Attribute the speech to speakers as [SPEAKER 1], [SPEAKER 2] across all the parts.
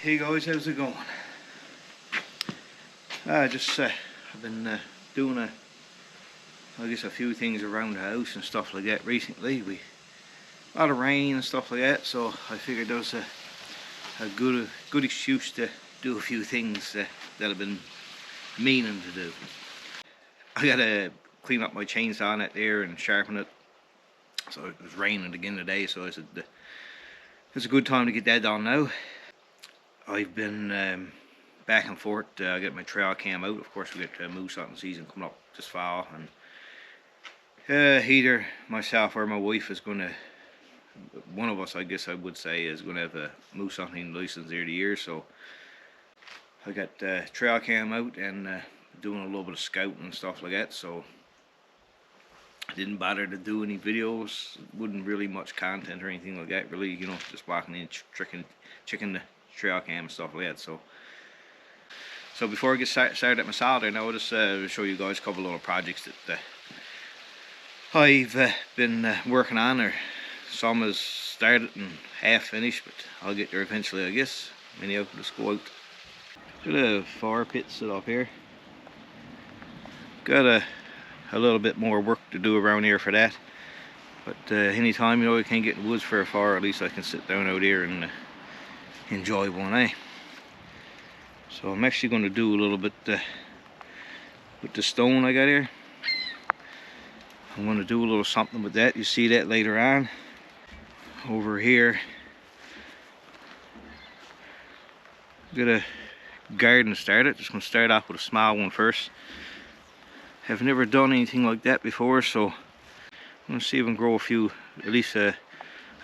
[SPEAKER 1] Hey guys, how's it going? I've been doing a few things around the house and stuff like that recently. A lot of rain and stuff like that, so I figured there was a good excuse to do a few things that I've been meaning to do. I gotta clean up my chainsaw net there and sharpen it. So it was raining again today, so I said it's a good time to get that done now. I've been back and forth. I get my trail cam out. Of course, we get moose hunting season coming up this fall, and either myself or my wife is going to, one of us, I guess I would say, is going to have a moose hunting license there the year. So I got trail cam out and doing a little bit of scouting and stuff like that. So I didn't bother to do any videos. Wasn't really much content or anything like that. Really, just walking in, checking the trail cam and stuff like that. So before I get started at my salad, now I'll just show you guys a couple of little projects that I've been working on. Or some is started and half finished, but I'll get there eventually, I guess. Anyhow, just go out. Got a fire pit set up here. Got a little bit more work to do around here for that. But anytime you can't get in the woods for a fire, at least I can sit down out here and enjoy one, eh? So I'm actually going to do a little bit with the stone I got here. I'm going to do a little something with that. You see that later on. Over here, got a garden started. Just going to start off with a small one first. Have never done anything like that before, so I'm going to see if I can grow at least a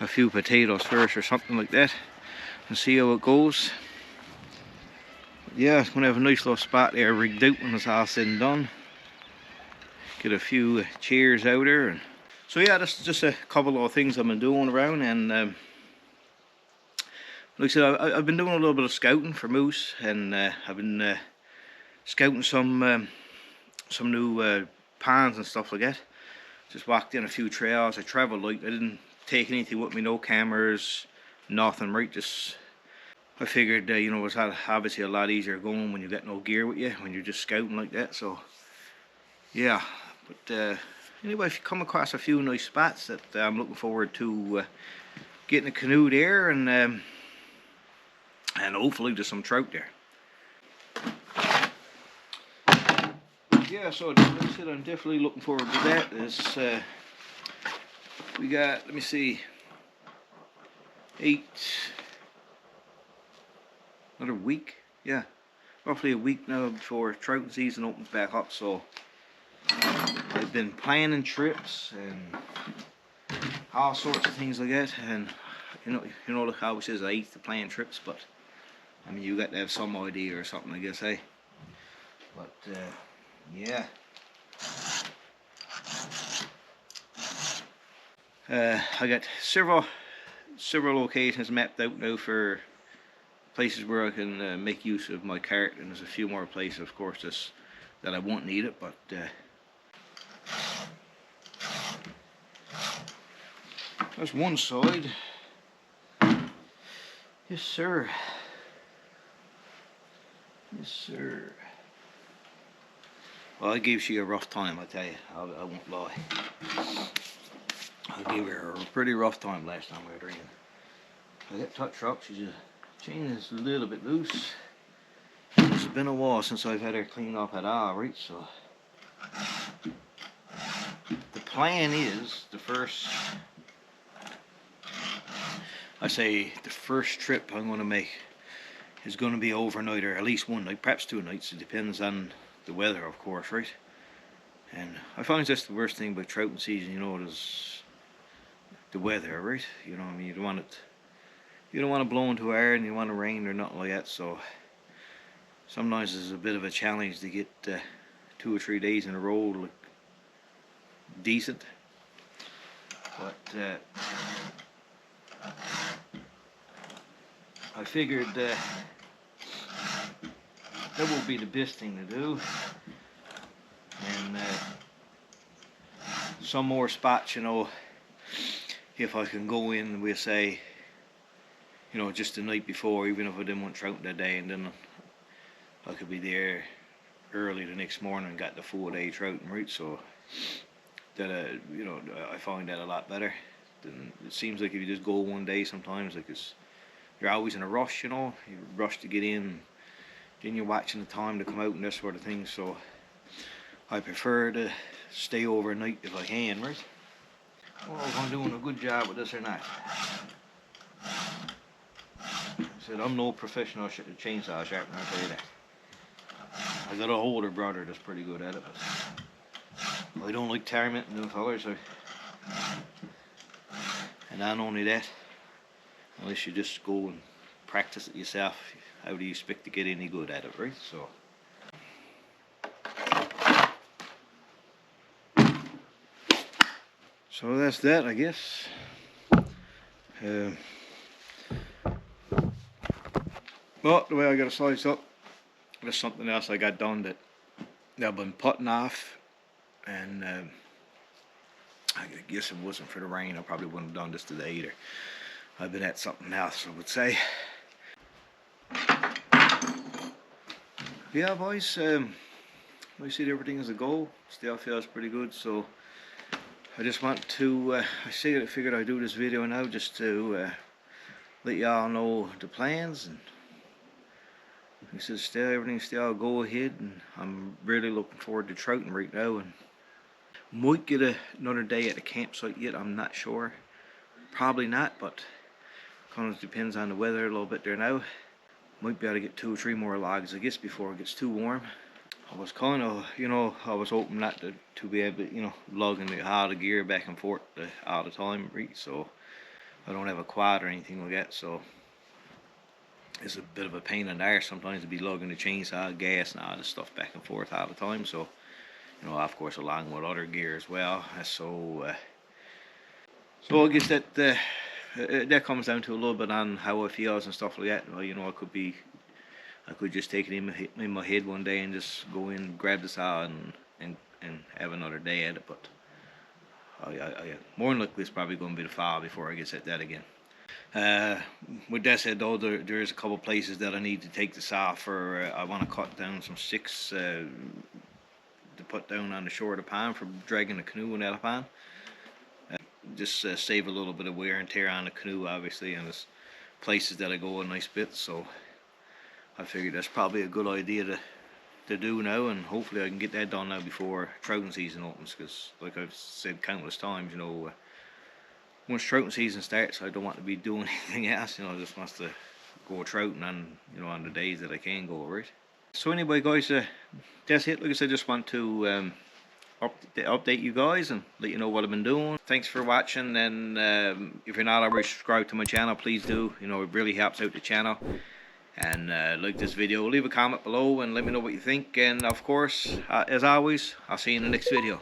[SPEAKER 1] few potatoes first or something like that, and see how it goes. Yeah, it's going to have a nice little spot there rigged out when it's all said and done. Get a few chairs out there. And so yeah, that's just a couple of things I've been doing around. And like I said, I've been doing a little bit of scouting for moose, and I've been scouting some new ponds and stuff like that. Just walked in a few trails. I traveled light. I didn't take anything with me, no cameras, nothing, right? Just I figured, it's obviously a lot easier going when you got no gear with you, when you're just scouting like that. So, yeah. But anyway, if you come across a few nice spots that I'm looking forward to getting a canoe there, and hopefully there's some trout there. Yeah, so like I said, I'm definitely looking forward to that. We got, let me see, another week, yeah, roughly a week now before trout season opens back up. So I've been planning trips and all sorts of things like that. And like how it says I hate to plan trips, but I mean, you got to have some idea or something, I guess, eh? But yeah, I got several locations mapped out now for places where I can make use of my cart, and there's a few more places, of course, that I won't need it. But that's one side. Yes, sir. Yes, sir. Well, I gave she a rough time, I tell you. I won't lie. I gave her a pretty rough time last time we were drinking. I got touched up. Chain is a little bit loose. It's been a while since I've had her cleaned up at all, right? So the plan is the first trip I'm going to make is going to be overnight, or at least one night, perhaps 2 nights. It depends on the weather, of course, right? And I find that's the worst thing about trouting season, is the weather, right? You know what I mean? You don't want it blowing too hard, and you want it rain or nothing like that. So sometimes it's a bit of a challenge to get 2 or 3 days in a row to look decent. But I figured that will be the best thing to do. And some more spots, you know, if I can go in, we'll say, you know, just the night before, even if I didn't want trout that day, and then I could be there early the next morning and got the full day trout and root. So that you know, I find that a lot better than it seems like if you just go one day. Sometimes like you're always in a rush, you know, you rush to get in, then you're watching the time to come out and that sort of thing. So I prefer to stay overnight if I can, right? Well, if I'm doing a good job with this or not. I said I'm no professional chainsaw sharpener, I'll tell you that. I got an older brother that's pretty good at it, but I don't like tarming new colours. And not only that, unless you just go and practice it yourself, how do you expect to get any good at it, right? So that's that, I guess. But the way I got to slice up, there's something else I got done that I've been putting off, and I guess if it wasn't for the rain, I probably wouldn't have done this today either. I've been at something else, I would say. Yeah, boys, I see everything as a goal. Still feels pretty good, so I just want to, I figured I'd do this video now just to let y'all know the plans, and he says everything's still go ahead, and I'm really looking forward to trouting right now, and might get another day at the campsite yet, I'm not sure. Probably not, but kind of depends on the weather a little bit there now. Might be able to get 2 or 3 more logs, I guess, before it gets too warm. I was kind of, you know, I was hoping not to be able to, you know, lugging all the gear back and forth all the time, right? So I don't have a quad or anything like that, so it's a bit of a pain in the arse sometimes to be lugging the chainsaw, gas, and all this stuff back and forth all the time. So, you know, of course, along with other gear as well. So I guess that comes down to a little bit on how I feel and stuff like that. Well, you know, I could just take it in my head one day and just go in, grab the saw, and have another day at it. But I more than likely it's probably going to be the fall before I get at that again. With that said, though, there's a couple places that I need to take the saw for. I want to cut down some sticks to put down on the shore of the pond for dragging the canoe in that pond. Just save a little bit of wear and tear on the canoe, obviously, and there's places that I go a nice bit. So I figured that's probably a good idea to do now, and hopefully I can get that done now before trouting season opens. Because, like I've said countless times, you know, once trouting season starts, I don't want to be doing anything else. You know, I just want to go trouting on, you know, on the days that I can go, right? So anyway, guys, that's it. Like I said, just want to update you guys and let you know what I've been doing. Thanks for watching, and if you're not already subscribed to my channel, please do. You know, it really helps out the channel. And like this video, leave a comment below and let me know what you think. And of course, as always, I'll see you in the next video.